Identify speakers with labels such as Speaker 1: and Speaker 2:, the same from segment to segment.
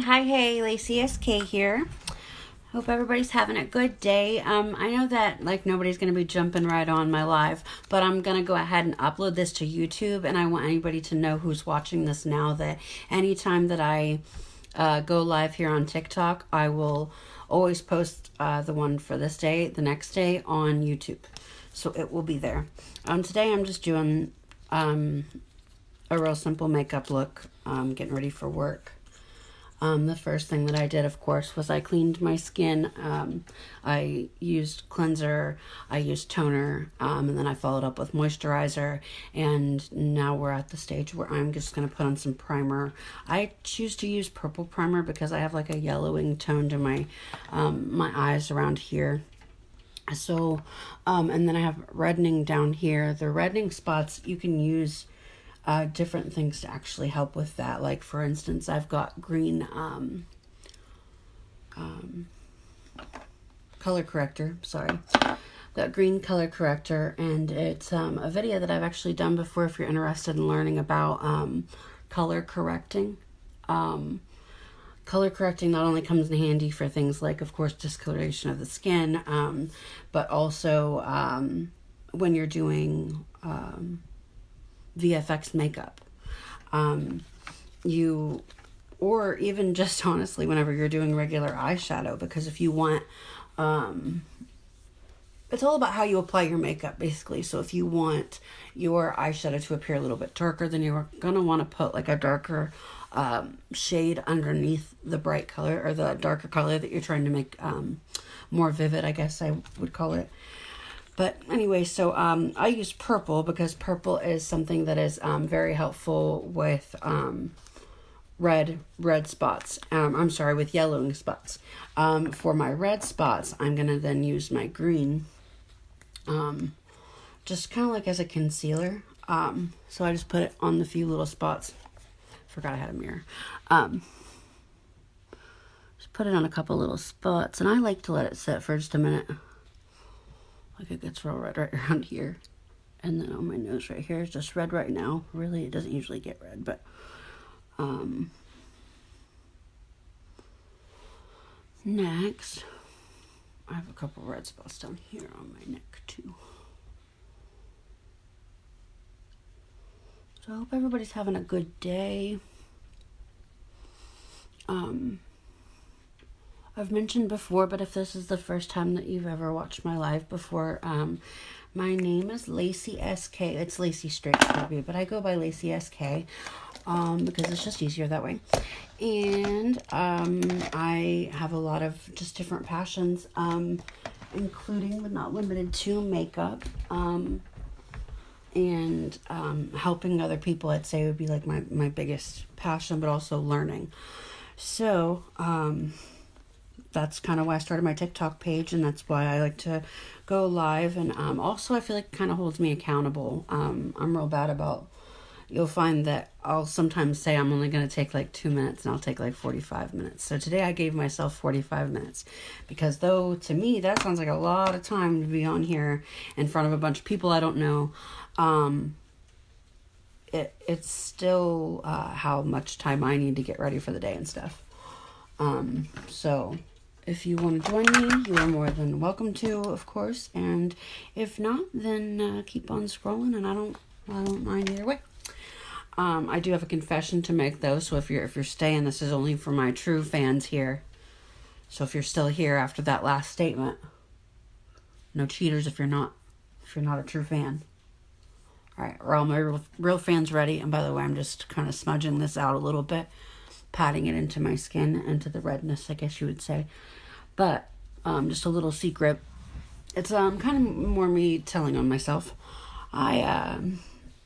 Speaker 1: Hey, Lacey SK here. Hope everybody's having a good day. I know that like nobody's gonna be jumping right on my live, but I'm gonna go ahead and upload this to YouTube, and I want anybody to know who's watching this now that anytime that I go live here on TikTok, I will always post the one for this day, the next day on YouTube, so it will be there. Today I'm just doing a real simple makeup look, getting ready for work. The first thing that I did, of course, was I cleaned my skin. I used cleanser, I used toner, and then I followed up with moisturizer. And now we're at the stage where I'm just going to put on some primer. I choose to use purple primer because I have like a yellowing tone to my eyes around here. So, and then I have reddening down here. The reddening spots, you can use different things to actually help with that. Like for instance, I've got green color corrector. Sorry, got green color corrector, and it's a video that I've actually done before. If you're interested in learning about color correcting. Color correcting not only comes in handy for things like, of course, discoloration of the skin, but also when you're doing VFX makeup, or even just honestly whenever you're doing regular eyeshadow, because if you want, it's all about how you apply your makeup basically. So if you want your eyeshadow to appear a little bit darker, then you're gonna want to put like a darker shade underneath the bright color, or the darker color that you're trying to make more vivid, I guess I would call it. But anyway, so I use purple because purple is something that is very helpful with red spots. I'm sorry, with yellowing spots. For my red spots, I'm going to then use my green, just kind of like as a concealer. So I just put it on the few little spots. Forgot I had a mirror. Just put it on a couple little spots, and I like to let it sit for just a minute. Like it gets real red right around here, and then on my nose right here is just red right now. Really, it doesn't usually get red, but next I have a couple red spots down here on my neck too. So I hope everybody's having a good day. I've mentioned before, but if this is the first time that you've ever watched my live before, my name is Lacey SK. It's Lacey Straight Kirby, but I go by Lacey SK because it's just easier that way. And I have a lot of just different passions, including but not limited to makeup, and helping other people, I'd say, would be like my biggest passion, but also learning. So that's kind of why I started my TikTok page, and that's why I like to go live. And also I feel like it kind of holds me accountable. I'm real bad about, you'll find that I'll sometimes say I'm only going to take like 2 minutes, and I'll take like 45 minutes. So today I gave myself 45 minutes because, though to me that sounds like a lot of time to be on here in front of a bunch of people I don't know, it's still how much time I need to get ready for the day and stuff. So if you want to join me, you are more than welcome to, of course. And if not, then keep on scrolling, and I don't mind either way. I do have a confession to make though, so if you're staying, this is only for my true fans here. So if you're still here after that last statement, no cheaters if you're not a true fan. All right, are all my real fans ready? And by the way, I'm just kind of smudging this out a little bit, patting it into my skin, into the redness, I guess you would say. But just a little secret. It's kind of more me telling on myself. I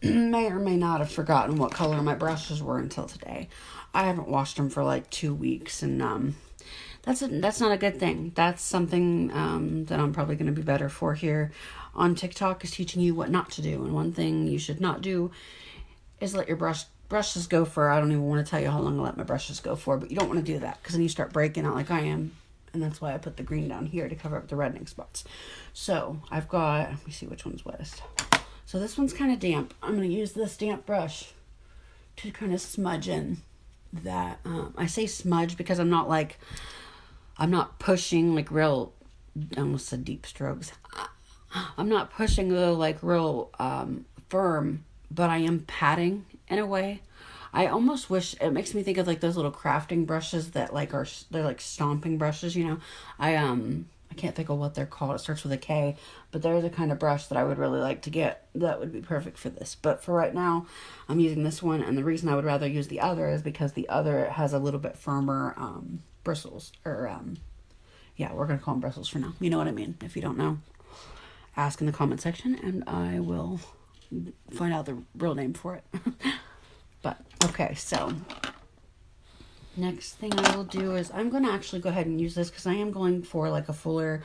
Speaker 1: may or may not have forgotten what color my brushes were until today. I haven't washed them for like 2 weeks, and that's not a good thing. That's something that I'm probably going to be better for here on TikTok, is teaching you what not to do. And one thing you should not do is let your brushes go for, I don't even want to tell you how long I let my brushes go for, but you don't want to do that because then you start breaking out like I am. And that's why I put the green down here to cover up the reddening spots. So I've got, let me see which one's wettest. So this one's kind of damp. I'm going to use this damp brush to kind of smudge in that, I say smudge because I'm not pushing like real, I almost said deep strokes. I'm not pushing like real firm, but I am patting in a way. I almost wish, it makes me think of like those little crafting brushes that like they're like stomping brushes, I can't think of what they're called. It starts with a K, but they're the kind of brush that I would really like to get. That would be perfect for this. But for right now, I'm using this one, and the reason I would rather use the other is because the other has a little bit firmer bristles, or yeah, we're gonna call them bristles for now. You know what I mean? If you don't know, ask in the comment section, and I will find out the real name for it. But okay, so next thing I will do is I'm going to actually go ahead and use this because I am going for like a fuller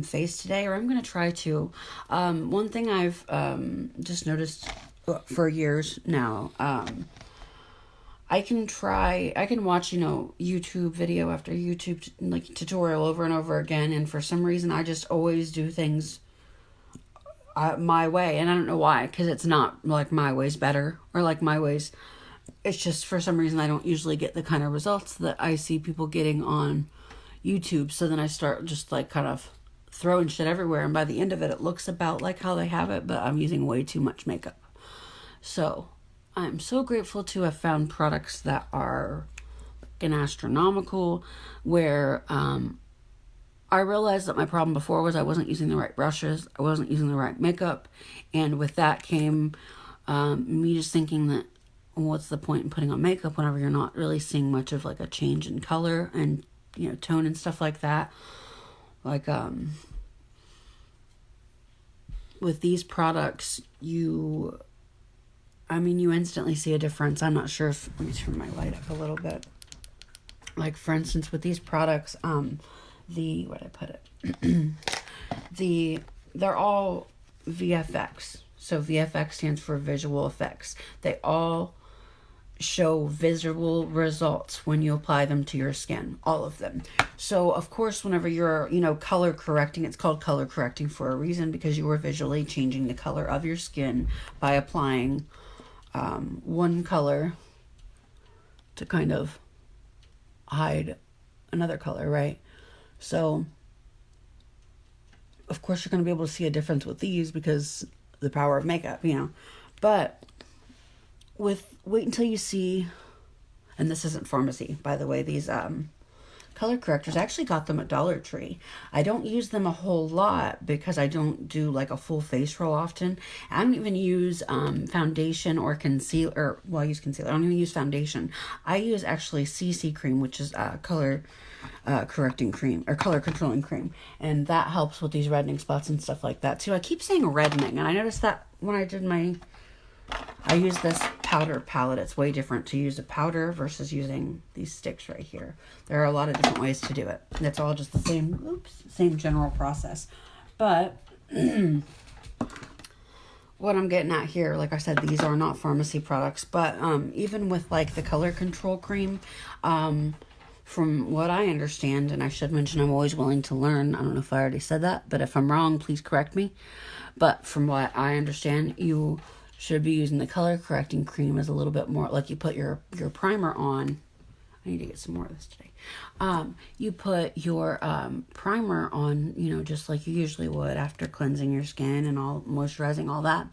Speaker 1: face today, or I'm going to try to. One thing I've just noticed for years now, I can watch, YouTube video after YouTube like tutorial over and over again, and for some reason I just always do things my way, and I don't know why, because it's not like my way's better or like my way's. It's just for some reason I don't usually get the kind of results that I see people getting on YouTube. So then I start just like kind of throwing shit everywhere, and by the end of it, it looks about like how they have it, but I'm using way too much makeup. So I'm so grateful to have found products that are fucking astronomical, where I realized that my problem before was I wasn't using the right brushes, I wasn't using the right makeup, and with that came me just thinking that, what's the point in putting on makeup whenever you're not really seeing much of like a change in color and tone and stuff like that. Like with these products, you instantly see a difference. I'm not sure if, let me turn my light up a little bit. Like for instance, with these products, where'd I put it? They're all VFX. So VFX stands for visual effects. They all show visible results when you apply them to your skin, all of them. So of course, whenever you're, color correcting, it's called color correcting for a reason, because you are visually changing the color of your skin by applying one color to kind of hide another color, right? So of course you're going to be able to see a difference with these because the power of makeup, but wait until you see, and this isn't pharmacy, by the way, these color correctors, I actually got them at Dollar Tree. I don't use them a whole lot because I don't do like a full face roll often. I don't even use foundation or concealer. Well, I use concealer. I don't even use foundation. I use actually CC cream, which is color correcting cream or color controlling cream, and that helps with these reddening spots and stuff like that too. I keep saying reddening, and I noticed that when I use this powder palette. It's way different to use a powder versus using these sticks right here. There are a lot of different ways to do it. It's all just the same general process. But what I'm getting at here, like I said, these are not pharmacy products, but even with like the color control cream, from what I understand, and I should mention I'm always willing to learn. I don't know if I already said that, but if I'm wrong, please correct me. But from what I understand, you should be using the color correcting cream as a little bit more, like you put your primer on. I need to get some more of this today. You put your primer on, just like you usually would after cleansing your skin and all moisturizing, all that.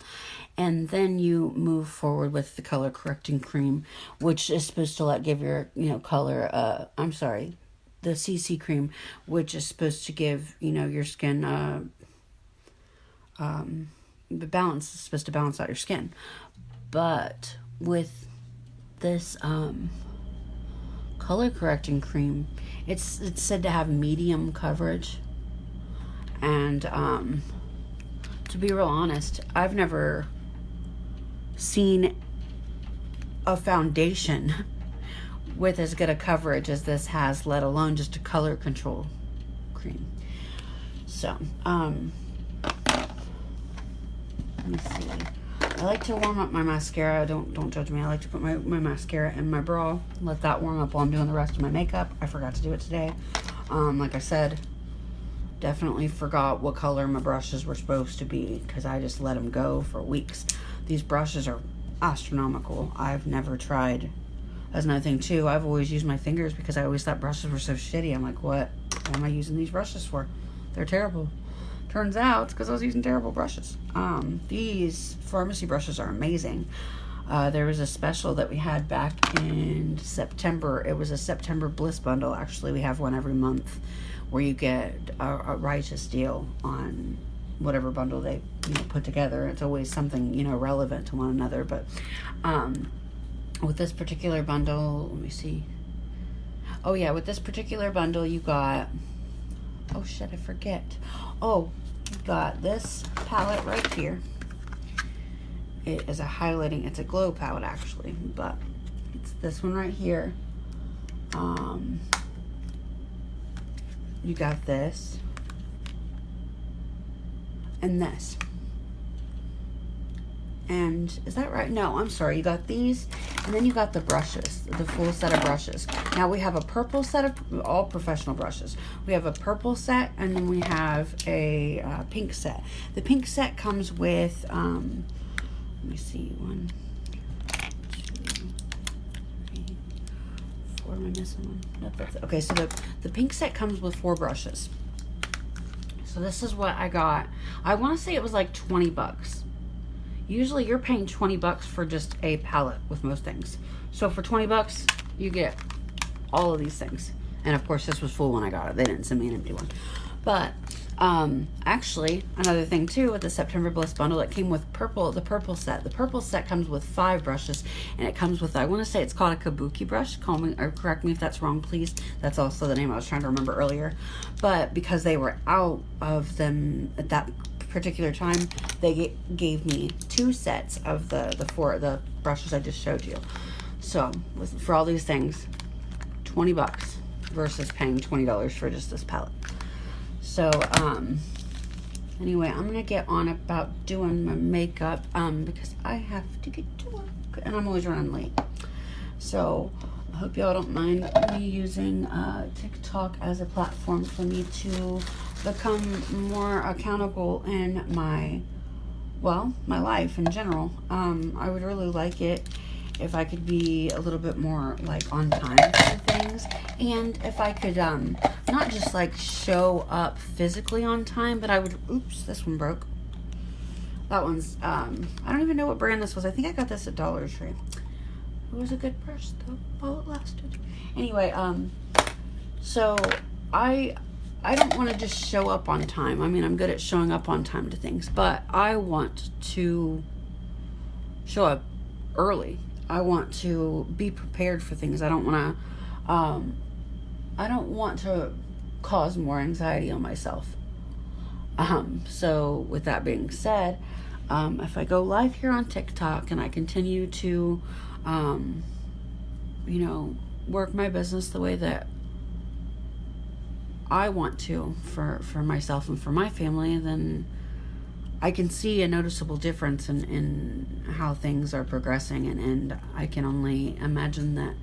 Speaker 1: And then you move forward with the color correcting cream, which is supposed to give your, color, the CC cream, which is supposed to give, your skin, the balance is supposed to balance out your skin. But with this color correcting cream, it's said to have medium coverage, and to be real honest, I've never seen a foundation with as good a coverage as this has, let alone just a color control cream. So let me see. I like to warm up my mascara. Don't judge me. I like to put my mascara in my bra, let that warm up while I'm doing the rest of my makeup. I forgot to do it today. Like I said, definitely forgot what color my brushes were supposed to be because I just let them go for weeks. These brushes are astronomical. I've never tried That's another thing too. I've always used my fingers because I always thought brushes were so shitty. I'm like, what am I using these brushes for? They're terrible. Turns out it's because I was using terrible brushes. These pharmacy brushes are amazing. There was a special that we had back in September. It was a September Bliss bundle. Actually, we have one every month where you get a righteous deal on whatever bundle they put together. It's always something relevant to one another. But with this particular bundle, let me see. Oh yeah, with this particular bundle, you got. Oh shit, I forget. Oh, you got this palette right here. It is a highlighting. It's a glow palette actually, but it's this one right here. You got this and this. And is that right? No, I'm sorry. You got these, and then you got the brushes, the full set of brushes. Now we have a purple set of all professional brushes. We have a purple set, and then we have a pink set. The pink set comes with, let me see, 1, 2, 3, 4. Am I missing one? Nope, that's it. Okay, so the pink set comes with 4 brushes. So this is what I got. I want to say it was like $20. Usually you're paying $20 for just a palette with most things. So for $20, you get all of these things. And of course this was full when I got it. They didn't send me an empty one. But actually, another thing too, with the September Bliss bundle, it came with the purple set. The purple set comes with 5 brushes, and it comes with, I want to say it's called a kabuki brush. Call me or correct me if that's wrong, please. That's also the name I was trying to remember earlier. But because they were out of them at that particular time, they gave me 2 sets of the brushes I just showed you. So for all these things, $20 versus paying $20 for just this palette. So anyway, I'm gonna get on about doing my makeup because I have to get to work and I'm always running late. So I hope y'all don't mind me using TikTok as a platform for me to become more accountable in my life in general. I would really like it if I could be a little bit more like on time for things, and if I could not just like show up physically on time, but I would, oops, this one broke. That one's I don't even know what brand this was. I think I got this at Dollar Tree. It was a good brush though while it lasted. Anyway, so I don't want to just show up on time. I mean, I'm good at showing up on time to things, but I want to show up early. I want to be prepared for things. I don't want to cause more anxiety on myself. So with that being said, if I go live here on TikTok and I continue to, work my business the way that I want to for myself and for my family, then I can see a noticeable difference in how things are progressing, and I can only imagine that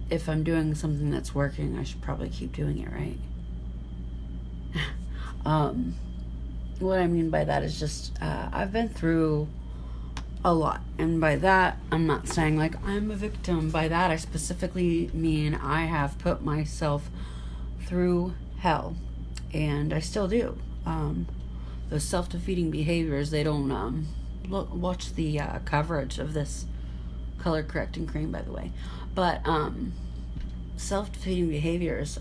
Speaker 1: if I'm doing something that's working, I should probably keep doing it, right? What I mean by that is just I've been through a lot, and by that I'm not saying like I'm a victim. By that I specifically mean I have put myself through hell, and I still do. Those self-defeating behaviors, they don't watch the coverage of this color correcting cream, by the way, but self-defeating behaviors,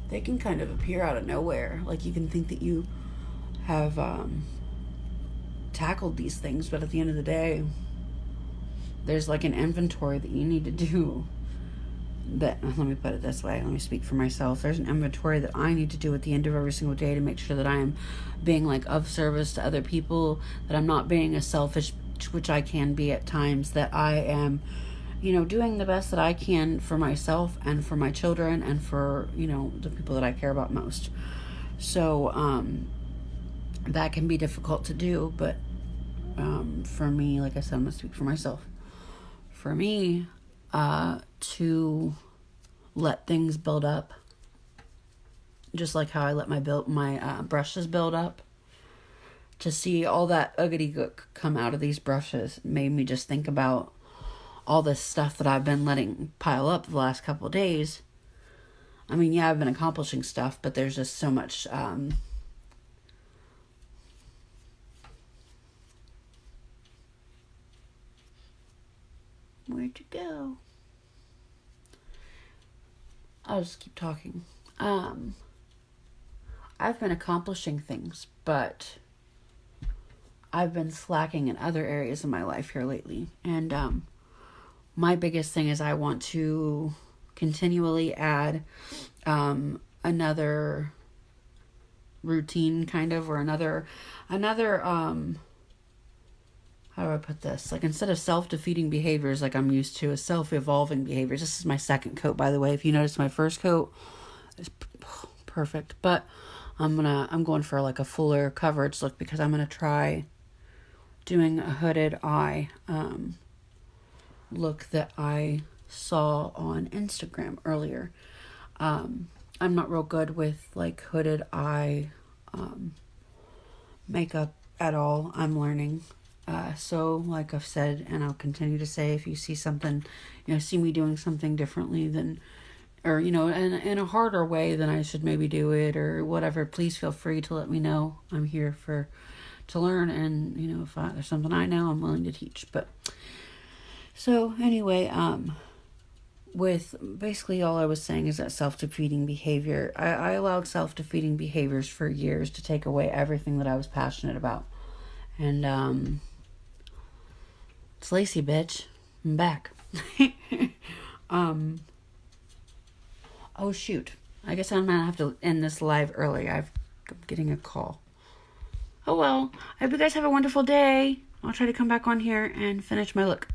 Speaker 1: they can kind of appear out of nowhere. Like, you can think that you have tackled these things, but at the end of the day, there's like an inventory that you need to do. Let me put it this way. Let me speak for myself. There's an inventory that I need to do at the end of every single day to make sure that I am being like of service to other people, that I'm not being as selfish, which I can be at times, that I am, doing the best that I can for myself and for my children and for, the people that I care about most. So, that can be difficult to do, but for me, like I said, I'm going to speak for myself. For me, to let things build up, just like how I let my brushes build up, to see all that uggity gook come out of these brushes made me just think about all this stuff that I've been letting pile up the last couple of days. I mean, yeah, I've been accomplishing stuff, but there's just so much, where'd you go? I'll just keep talking. I've been accomplishing things, but I've been slacking in other areas of my life here lately. And my biggest thing is I want to continually add another routine kind of, or another how do I put this? Like, instead of self-defeating behaviors like I'm used to, is self-evolving behaviors. This is my second coat, by the way. If you notice, my first coat is perfect, but I'm going for like a fuller coverage look because I'm gonna try doing a hooded eye look that I saw on Instagram earlier. I'm not real good with like hooded eye makeup at all. I'm learning. So like I've said, and I'll continue to say, if you see something, see me doing something differently than, or, in a harder way than I should maybe do it or whatever, please feel free to let me know. I'm here to learn, and, if there's something I know, I'm willing to teach. But, so anyway, with basically all I was saying is that self-defeating behavior, I allowed self-defeating behaviors for years to take away everything that I was passionate about. And, it's Lacey, bitch. I'm back. Oh, shoot. I guess I'm going to have to end this live early. I'm getting a call. Oh, well. I hope you guys have a wonderful day. I'll try to come back on here and finish my look.